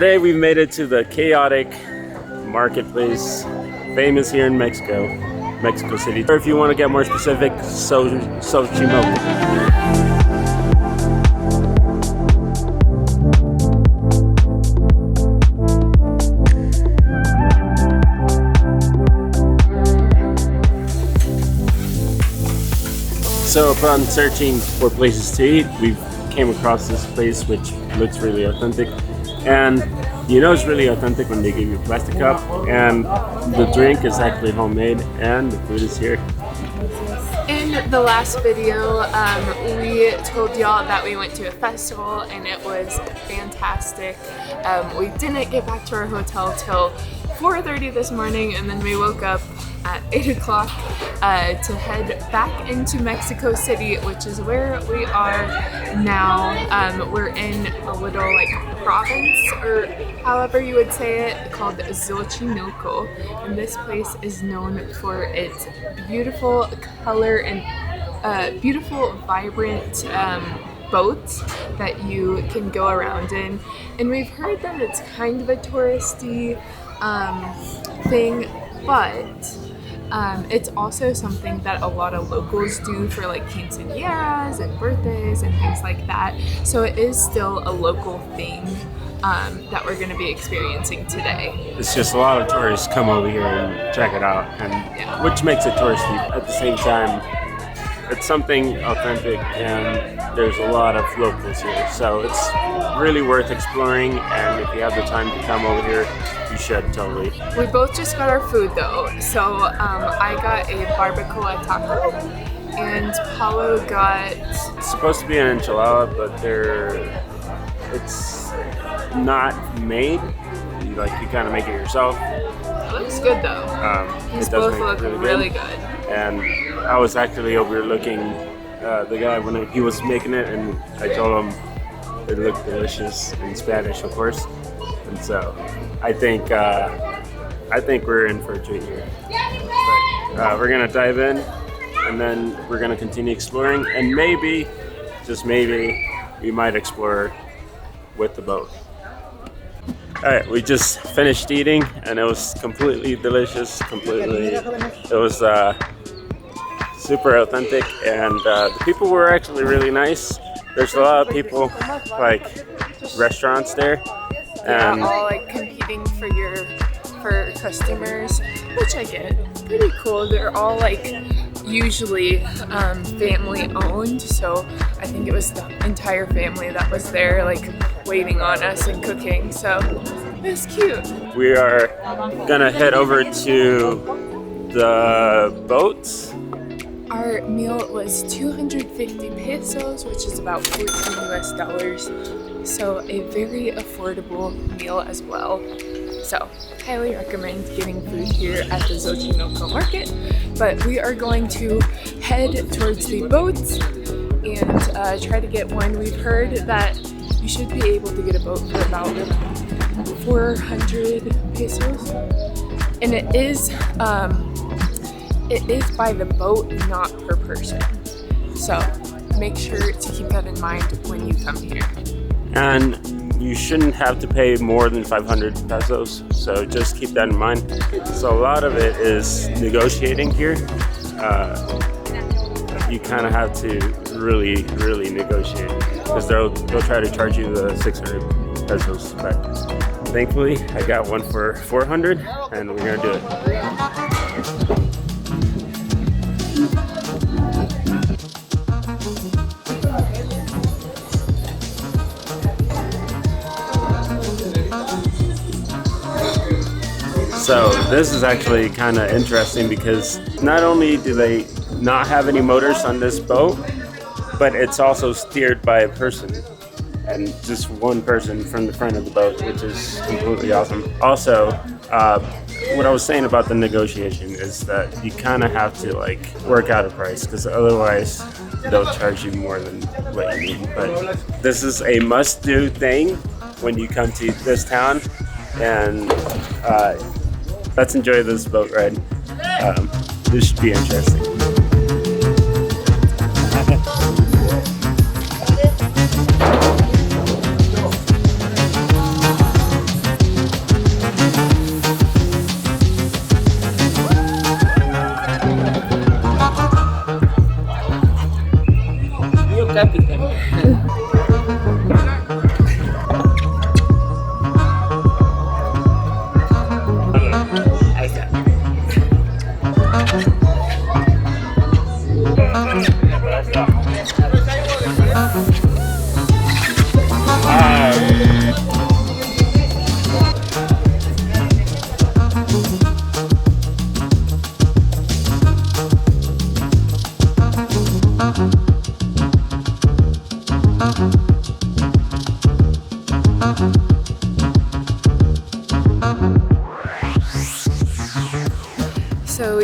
Today we've made it to the chaotic marketplace, famous here in Mexico City. Or if you want to get more specific, Xochimilco. So upon searching for places to eat, we came across this place which looks really authentic. And you know it's really authentic when they give you a plastic cup, and the drink is actually homemade, and the food is here. In the last video, we told y'all that we went to a festival and it was fantastic. We didn't get back to our hotel till 4:30 this morning, and then we woke up at 8 o'clock to head back into Mexico City, which is where we are now. We're in a little province, or however you would say it, called Xochimilco, and this place is known for its beautiful color and beautiful, vibrant boats that you can go around in. And we've heard that it's kind of a touristy thing, but it's also something that a lot of locals do for quinceañeras and birthdays and things like that. So it is still a local thing that we're going to be experiencing today. It's just a lot of tourists come over here and check it out, and which makes it touristy. At the same time, it's something authentic, and there's a lot of locals here. So it's really worth exploring, and if you have the time to come over here, you should totally. We both just got our food though. So I got a barbacoa taco, and Paulo got... It's supposed to be an enchilada, but it's not made. You kind of make it yourself. It looks good though. These both look really good. And I was actually overlooking the guy when he was making it, and I told him it looked delicious in Spanish, of course. And so I think we're in for a treat here. But, we're gonna dive in, and then we're gonna continue exploring, and maybe, just maybe, we might explore with the boat. All right, we just finished eating, and it was completely delicious. It was super authentic, and the people were actually really nice. There's a lot of people, restaurants there. And all competing for customers, which I get. Pretty cool. They're all usually family owned, so I think it was the entire family that was there waiting on us and cooking, so it was cute. We are gonna head over to the boats. Our meal was 250 pesos, which is about $14 US. So a very affordable meal as well. So highly recommend getting food here at the Xochimilco market. But we are going to head towards the boats and try to get one. We've heard that you should be able to get a boat for about 400 pesos. And it is by the boat, not per person. So make sure to keep that in mind when you come here. And you shouldn't have to pay more than 500 pesos, so just keep that in mind. So a lot of it is negotiating here. You kind of have to really negotiate, because they'll try to charge you the 600 pesos. But thankfully, I got one for 400, and we're gonna do it. So this is actually kind of interesting, because not only do they not have any motors on this boat, but it's also steered by a person, and just one person from the front of the boat, which is completely awesome. Also, what I was saying about the negotiation is that you kind of have to work out a price, because otherwise they'll charge you more than what you need. But this is a must-do thing when you come to this town, and let's enjoy this boat ride. This should be interesting.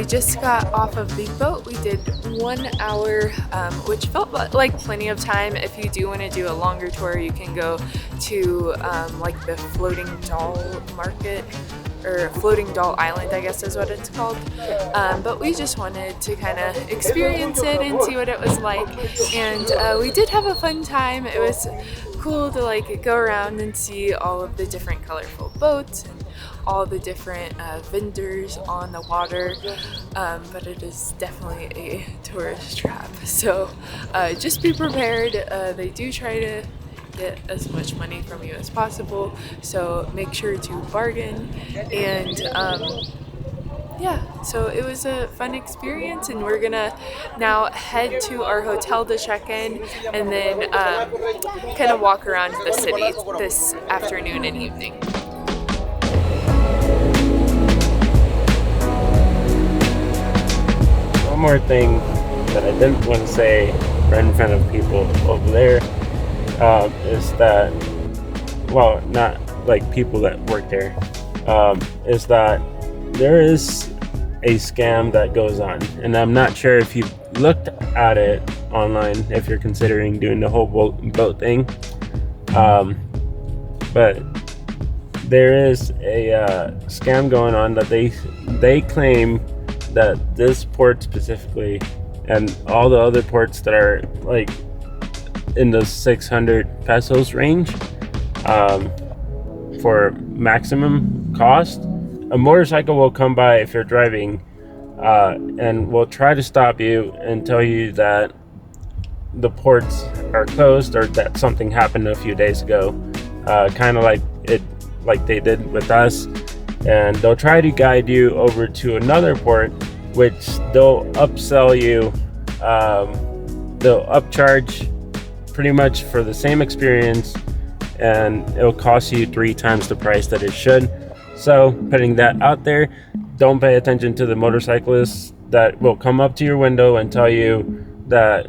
we just got off of the boat. We did 1 hour, which felt like plenty of time. If you do want to do a longer tour, you can go to like the floating doll market, or floating doll island, I guess is what it's called. But we just wanted to kind of experience it and see what it was like. And we did have a fun time. It was cool to like go around and see all of the different colorful boats and all the different vendors on the water. But it is definitely a tourist trap. So just be prepared. They do try to get as much money from you as possible, so make sure to bargain. And yeah, so it was a fun experience, and we're gonna now head to our hotel to check in, and then kind of walk around the city this afternoon and evening. One more thing that I didn't want to say right in front of people over there is that, well, not like people that work there, is that there is a scam that goes on, and I'm not sure if you've looked at it online, if you're considering doing the whole boat thing, but there is a scam going on that they claim that this port specifically, and all the other ports that are like in the 600 pesos range for maximum cost, a motorcycle will come by if you're driving and will try to stop you and tell you that the ports are closed or that something happened a few days ago, kind of like they did with us, and they'll try to guide you over to another port, which they'll upsell you, they'll upcharge pretty much for the same experience, and it'll cost you 3 times the price that it should. So putting that out there, don't pay attention to the motorcyclists that will come up to your window and tell you that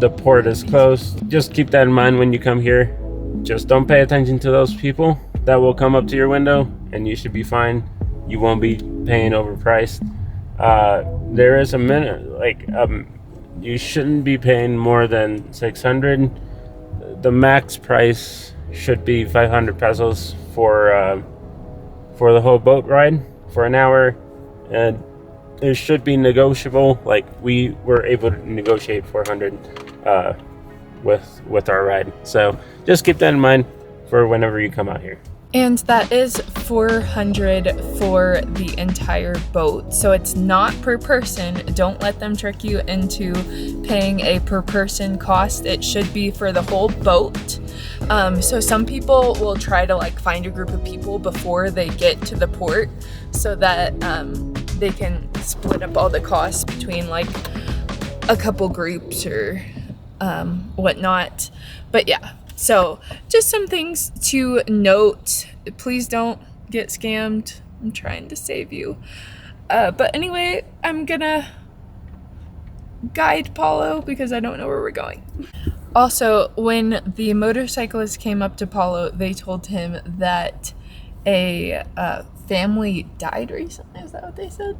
the port is closed. Just keep that in mind when you come here. Just don't pay attention to those people that will come up to your window, and you should be fine. You won't be paying overpriced. There is a minute, you shouldn't be paying more than 600. The max price should be 500 pesos for the whole boat ride for an hour, and it should be negotiable. Like, we were able to negotiate 400 with our ride. So just keep that in mind for whenever you come out here. And that is 400 for the entire boat. So it's not per person. Don't let them trick you into paying a per person cost. It should be for the whole boat. So some people will try to like find a group of people before they get to the port so that they can split up all the costs between like a couple groups or whatnot. But yeah. So just some things to note. Please don't get scammed. I'm trying to save you. But anyway, I'm gonna guide Paulo because I don't know where we're going. Also, when the motorcyclist came up to Paulo, they told him that a family died recently. Is that what they said?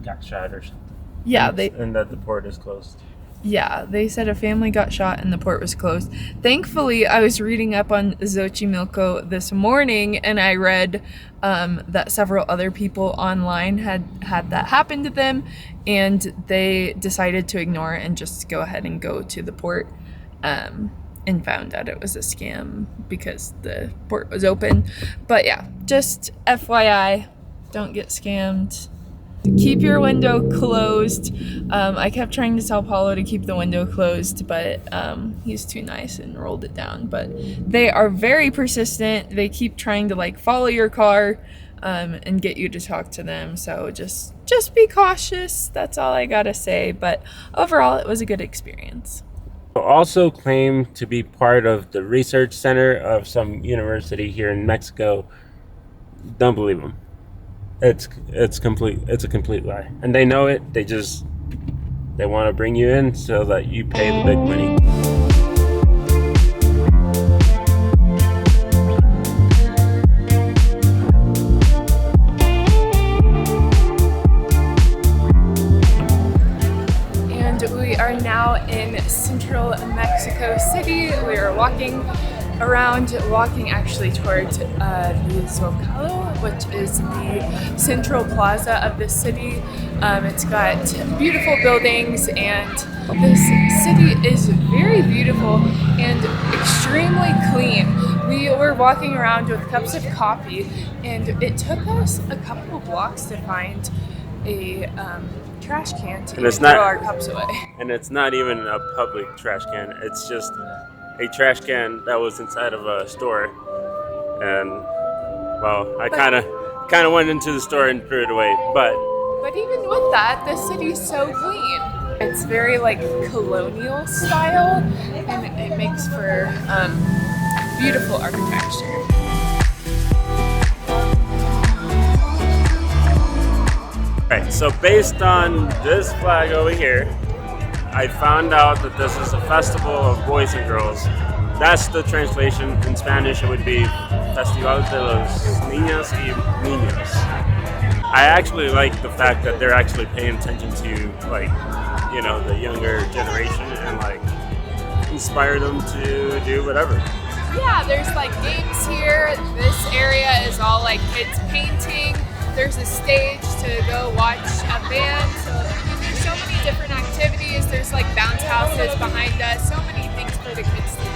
Got shot or something. Yeah, and that the port is closed. Yeah, they said a family got shot and the port was closed. Thankfully, I was reading up on Xochimilco this morning, and I read that several other people online had that happen to them, and they decided to ignore it and just go ahead and go to the port, and found out it was a scam because the port was open. But yeah, just FYI, don't get scammed. Keep your window closed. I kept trying to tell Paulo to keep the window closed, but he's too nice and rolled it down. But they are very persistent. They keep trying to like follow your car and get you to talk to them. So just be cautious. That's all I gotta say. But overall, it was a good experience. Also claim to be part of the research center of some university here in Mexico. Don't believe them. It's a complete lie, and they know it. They want to bring you in so that you pay the big money. central Mexico City. We are walking actually towards the Zocalo, which is the central plaza of the city. It's got beautiful buildings, and this city is very beautiful and extremely clean. We were walking around with cups of coffee, and it took us a couple blocks to find a trash can to throw our cups away. And it's not even a public trash can. It's just a trash can that was inside of a store. And well, I kind of went into the store and threw it away. But even with that, the city's so clean. It's very like colonial style, and it makes for beautiful architecture. Right, so based on this flag over here, I found out that this is a festival of boys and girls. That's the translation. In Spanish, it would be Festival de los Niñas y Niños. I actually like the fact that they're actually paying attention to, like, you know, the younger generation and like inspire them to do whatever. Yeah, there's like games here. This area is all like kids painting. There's a stage to go watch a band. So there's so many different activities. There's like bounce houses behind us. So many things for the kids to do.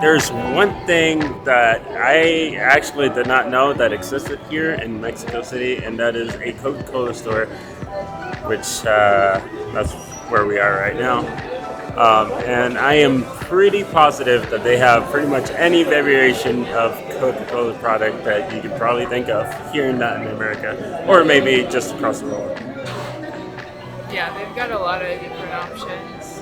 There's one thing that I actually did not know that existed here in Mexico City, and that is a Coca-Cola store, which that's where we are right now. And I am pretty positive that they have pretty much any variation of Coca-Cola product that you could probably think of here in Latin America, or maybe just across the world. Yeah, they've got a lot of different options,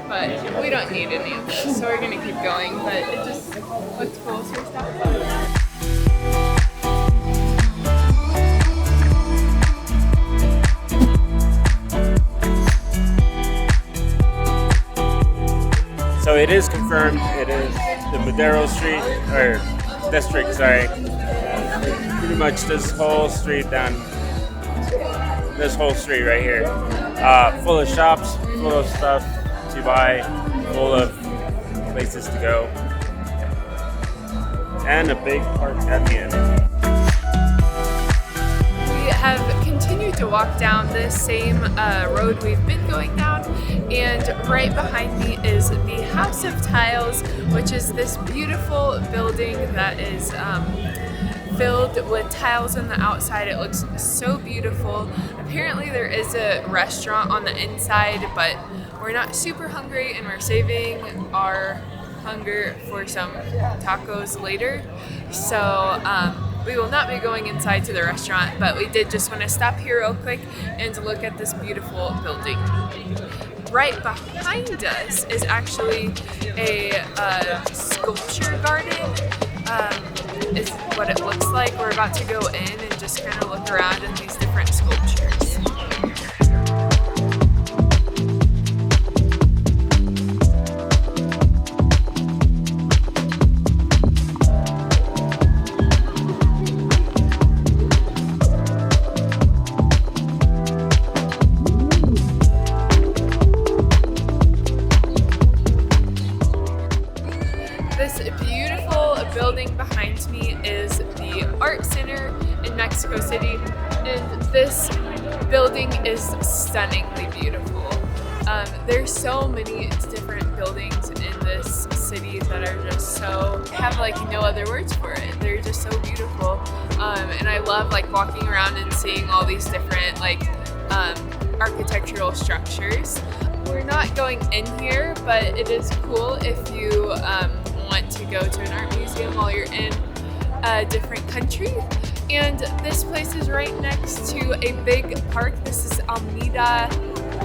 but we don't need any of this, so we're gonna keep going. But it just looks cool, so we stopped by. So it is confirmed. It is the Modero Street or district. Sorry, pretty much this whole street down. This whole street right here, full of shops, full of stuff to buy, full of places to go, and a big park at the end. We have continued to walk down this same road we've been going down, and right behind me is the House of Tiles, which is this beautiful building that is filled with tiles on the outside. It looks so beautiful. Apparently there is a restaurant on the inside, but we're not super hungry and we're saving our hunger for some tacos later. So we will not be going inside to the restaurant, but we did just want to stop here real quick and look at this beautiful building. Right behind us is actually a sculpture garden. Is what it looks like. We're about to go in and just kind of look around in these different sculptures. This beautiful building behind me is the Art Center in Mexico City, and this building is stunningly beautiful. There's so many different buildings in this city that are just so, have like no other words for it. They're just so beautiful, and I love like walking around and seeing all these different like architectural structures. We're not going in here, but it is cool if you want to go to an art museum while you're in a different country. And this place is right next to a big park. This is Alameda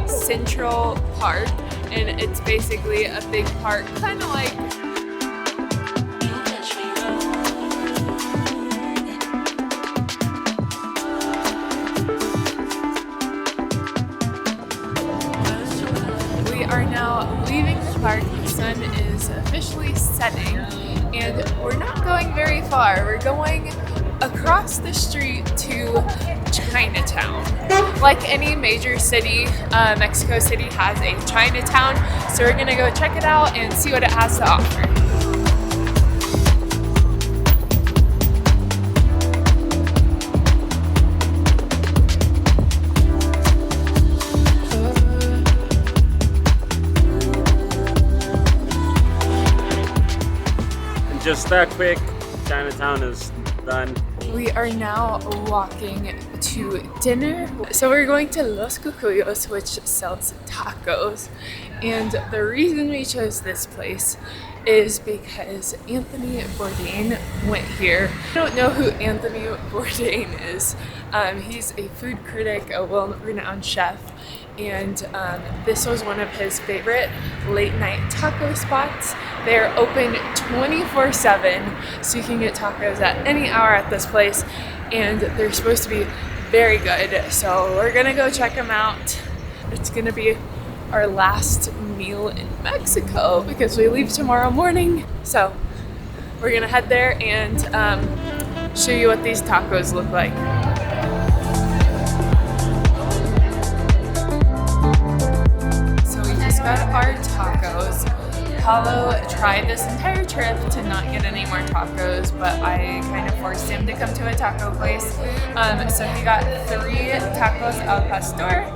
Central Park, and it's basically a big park, kind of like we are now leaving the park car. We're going across the street to Chinatown. Like any major city, Mexico City has a Chinatown, so we're gonna go check it out and see what it has to offer. Just that quick, Chinatown is done. We are now walking to dinner. So we're going to Los Cucuyos, which sells tacos. And the reason we chose this place is because Anthony Bourdain went here. I don't know who Anthony Bourdain is. He's a food critic, a well-renowned chef. And this was one of his favorite late night taco spots. They're open 24/7, so you can get tacos at any hour at this place, and they're supposed to be very good. So we're gonna go check them out. It's gonna be our last meal in Mexico because we leave tomorrow morning. So we're gonna head there and show you what these tacos look like. Got our tacos. Paulo tried this entire trip to not get any more tacos, but I kind of forced him to come to a taco place. So he got 3 tacos al pastor,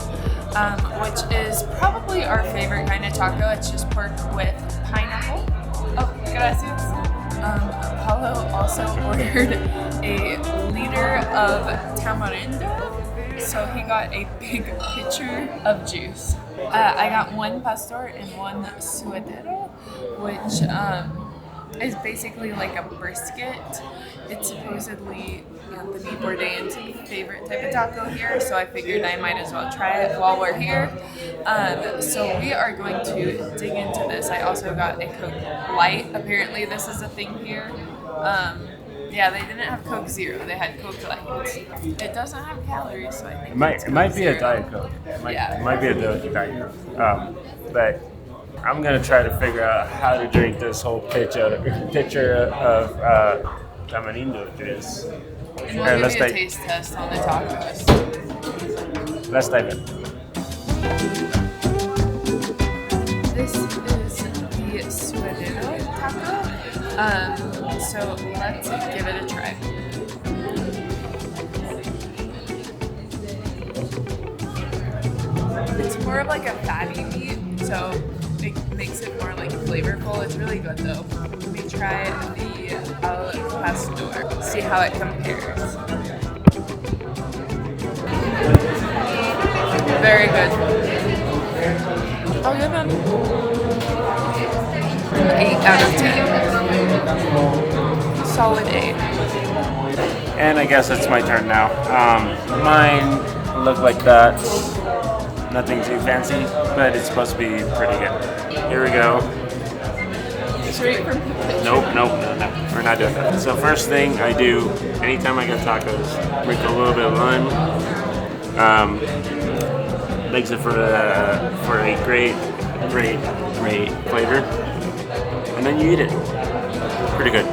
which is probably our favorite kind of taco. It's just pork with pineapple. Oh, gracias. Paulo also ordered a liter of tamarindo. So he got a big pitcher of juice. I got 1 pastor and 1 suadero, which is basically like a brisket. It's supposedly Anthony Bourdain's favorite type of taco here, so I figured I might as well try it while we're here. So we are going to dig into this. I also got a Coke Light. Apparently this is a thing here. Yeah, they didn't have Coke Zero. They had Coke Light. It doesn't have calories, so I think it might be a Diet Coke. It might be a Diet Coke. But I'm gonna try to figure out how to drink this whole pitcher of tamarindo juice. And we'll give you a taste test on the tacos. Let's dive in. This is the suadero taco. So let's give it a try. It's more of like a fatty meat, so it makes it more like flavorful. It's really good though. Let me try the al pastor, see how it compares. Very good. I'll give them 8 out of 10. Solid 8. And I guess it's my turn now. Mine look like that. Nothing too fancy, but it's supposed to be pretty good. Here we go. Straight from the pitcher. Nope. We're not doing that. So first thing I do, anytime I get tacos, make a little bit of lime. Makes it for a great flavor. And then you eat it. Pretty good.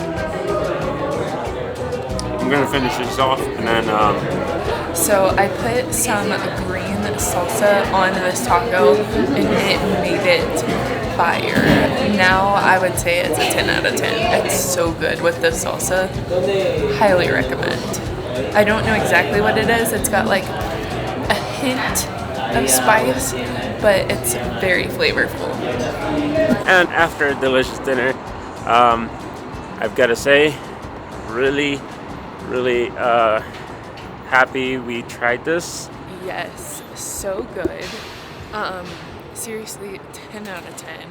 I'm gonna finish this off and then So I put some green salsa on this taco and it made it fire. Now I would say it's a 10 out of 10. It's so good with the salsa. Highly recommend. I don't know exactly what it is. It's got like a hint of spice, but it's very flavorful. And after a delicious dinner, I've got to say, really happy we tried this. Yes, so good. Seriously, 10 out of 10.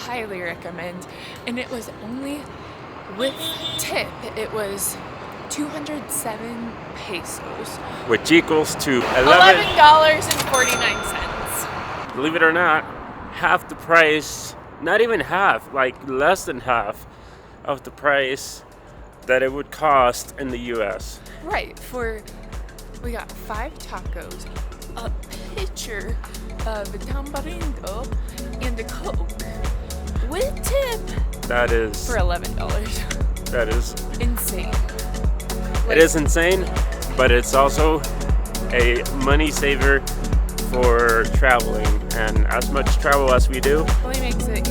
Highly recommend. And it was only with tip, it was 207 pesos. Which equals to $11.49. Believe it or not, half the price, not even half, like less than half of the price that it would cost in the US. Right, we got 5 tacos, a pitcher of tamarindo, and a Coke with tip. That is for $11. That is, insane. it is insane, but it's also a money saver for traveling, and as much travel as we do, Only makes it